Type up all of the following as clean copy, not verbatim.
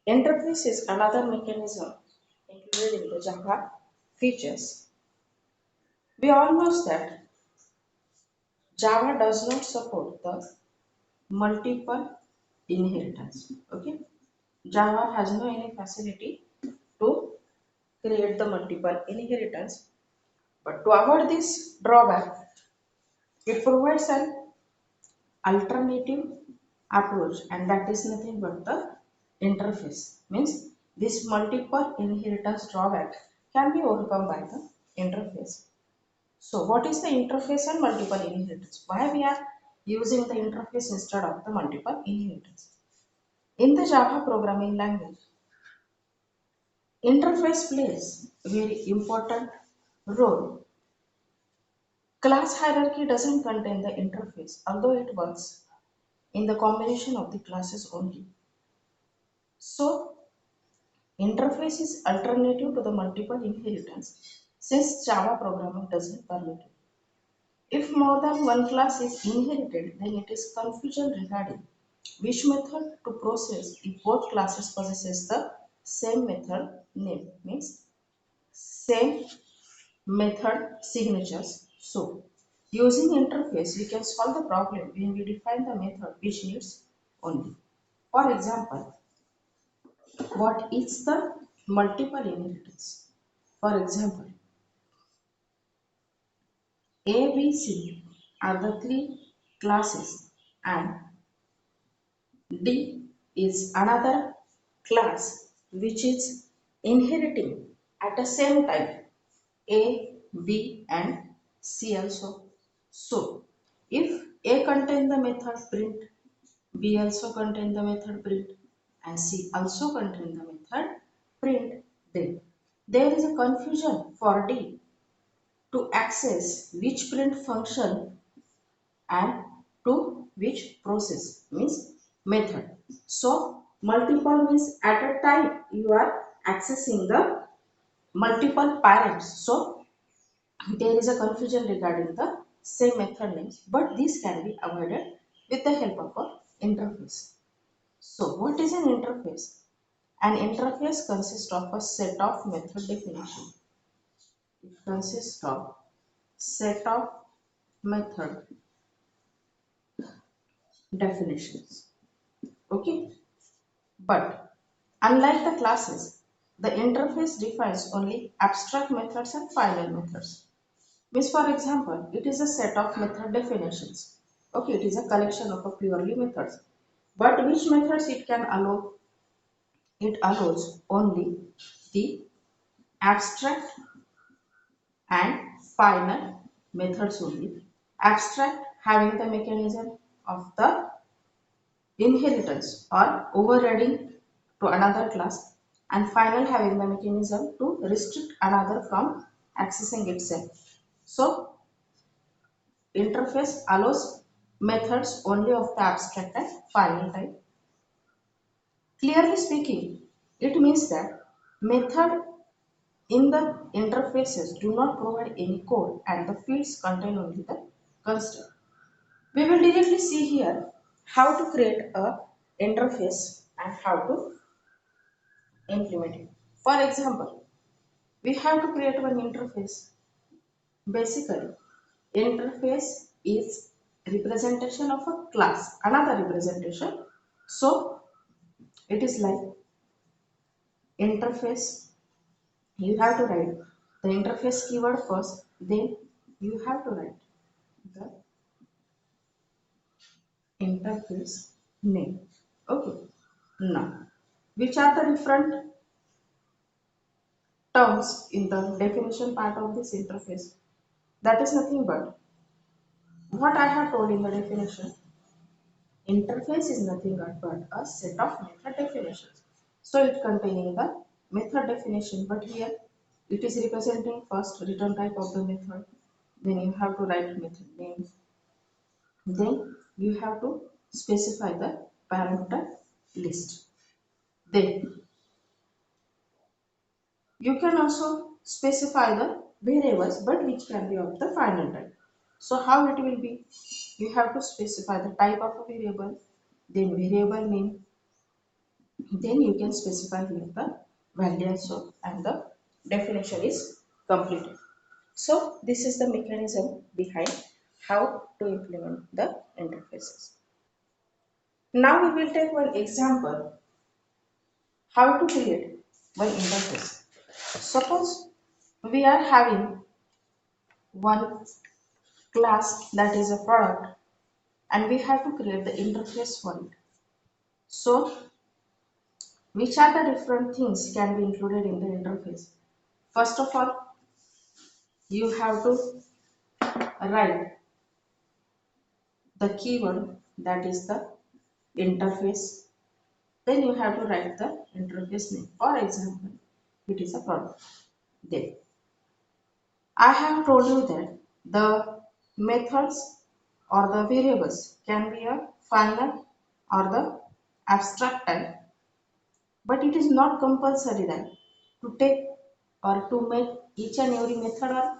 Interface is another mechanism included in the Java features. We all know that Java does not support the multiple inheritance. Okay, Java has no any facility to create the multiple inheritance. But to avoid this drawback, it provides an alternative approach, and that is nothing but the interface. Means this multiple inheritance drawback can be overcome by the interface. So what is the interface and multiple inheritance? Why we are using the interface instead of the multiple inheritance? In the Java programming language, interface plays a very important role. Class hierarchy doesn't contain the interface, although it works in the combination of the classes only. So, interface is alternative to the multiple inheritance since Java programming doesn't permit it. If more than one class is inherited, then it is confusion regarding which method to process if both classes possesses the same method name, means same method signatures. So, using interface, we can solve the problem when we define the method which needs only. For example, what is the multiple inheritance? For example, A, B, C are the three classes and D is another class which is inheriting at the same time A, B and C also. So, if A contain the method print, B also contain the method print and C also contain the method print, then there is a confusion for D to access which print function and to which process, means method. So multiple means at a time you are accessing the multiple parents. So there is a confusion regarding the same method names, but this can be avoided with the help of a interface. So what is an interface? An interface consists of a set of method definition. It consists of set of method definitions. Okay, but unlike the classes, the interface defines only abstract methods and final methods. Means, for example, it is a set of method definitions. Okay, it is a collection of a purely methods. But which methods it can allow? It allows only the abstract and final methods only. Abstract having the mechanism of the inheritance or overriding to another class, and final having the mechanism to restrict another from accessing itself. So interface allows methods only of the abstract and final type. Clearly speaking, it means that method in the interfaces do not provide any code and the fields contain only the construct. We will directly see here how to create a interface and how to implement it. For example, we have to create one interface. Basically, interface is representation of a class, another representation. So it is like interface. You have to write the interface keyword first, then you have to write the interface name. Okay. Now, which are the different terms in the definition part of this interface? That is nothing but what I have told in the definition. Interface is nothing but a set of method definitions. So it containing the method definition, but here it is representing first return type of the method. Then you have to write method name. Then you have to specify the parameter list. Then you can also specify the variables, but which can be of the final type. So how it will be? You have to specify the type of a variable, then variable name, Then you can specify here the value also and the definition is completed. So this is the mechanism behind how to implement the interfaces. Now we will take one example how to create one interface. Suppose we are having one class that is a product and we have to create the interface for it. So which are the different things can be included in the interface? First of all, you have to write the keyword that is the interface. Then you have to write the interface name. For example, it is a product. Then I have told you that the methods or the variables can be a final or the abstract type, but it is not compulsory that to take or to make each and every method or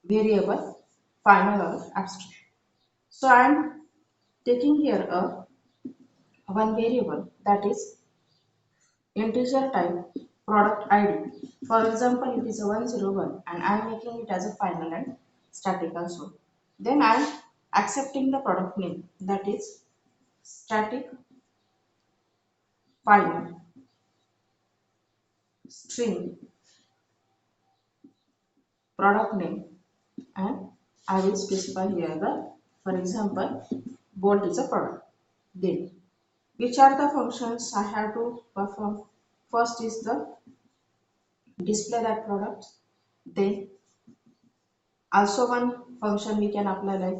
variable final or abstract. So I am taking here a one variable that is integer type product ID. For example, it is a 101 and I am making it as a final and static also. Then I am accepting the product name that is static final string product name and I will specify here the, for example, bolt is a product. Then which are the functions I have to perform? First is the display that product. Then also one function we can apply like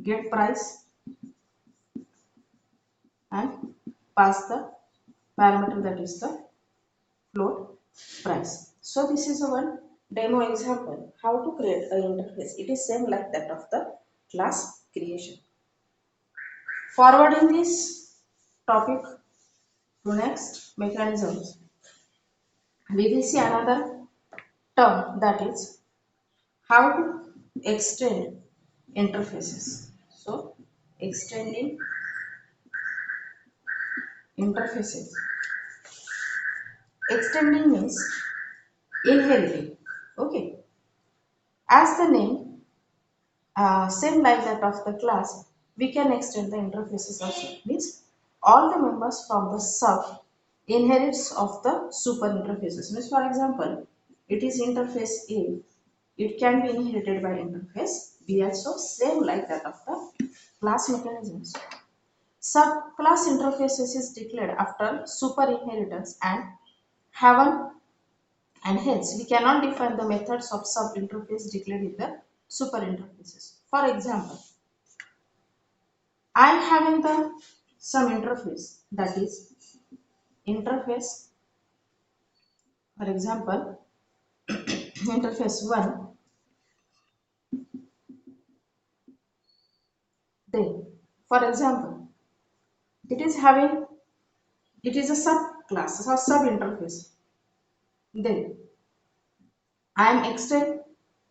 get price and pass the parameter that is the float price. So this is a one demo example how to create an interface. It is same like that of the class creation. Forwarding this topic to next mechanisms, we will see another term that is how to extend interfaces. So extending interfaces. Extending means inheriting. Okay. As the name, same like that of the class, we can extend the interfaces also. Means all the members from the sub inherits of the super interfaces. Means for example, it is interface A. It can be inherited by interface B also. Same like that of the class mechanisms. Subclass interfaces is declared after super inheritance and have and hence we cannot define the methods of sub interface declared in the super interfaces. For example, I am having the some interface that is interface, for example, interface 1. Then for example, it is having, it is a subclass or sub interface. Then I am extend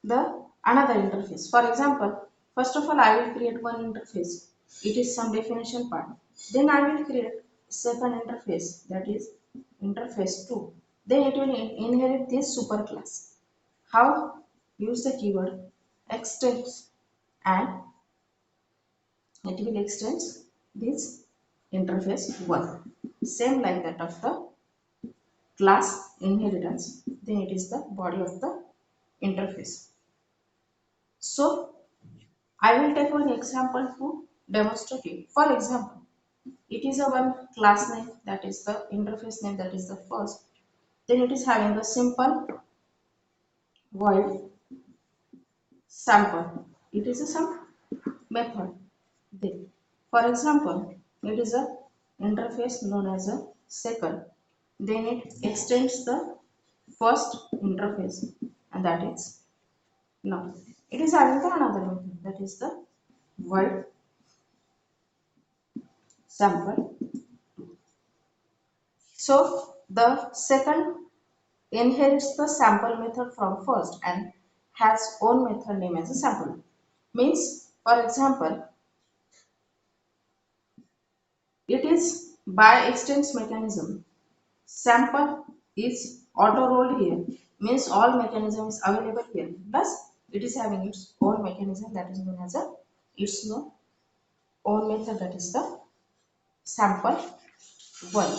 the another interface. For example, first of all, I will create one interface. It is some definition part. Then I will create second interface that is interface 2. Then it will inherit this superclass. How? Use the keyword extends and it will extend this interface 1. Same like that of the class inheritance. Then it is the body of the interface. So I will take one example to demonstrate it. For example, it is a one class name that is the interface name that is the first. Then it is having a simple void sample. It is a some method. Then, for example, it is a interface known as a second. Then it extends the first interface and that is now. It is having the another method that is the void sample. So the second inherits the sample method from first and has own method name as a sample. Means, for example, it is by extents mechanism, sample is auto rolled here, means all mechanism is available here, plus it is having its own mechanism, that is known as a its own method, that is the sample one.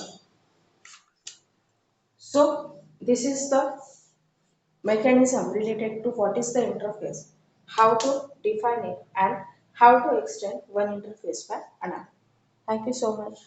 So this is the mechanism related to what is the interface, how to define it, and how to extend one interface by another. Thank you so much.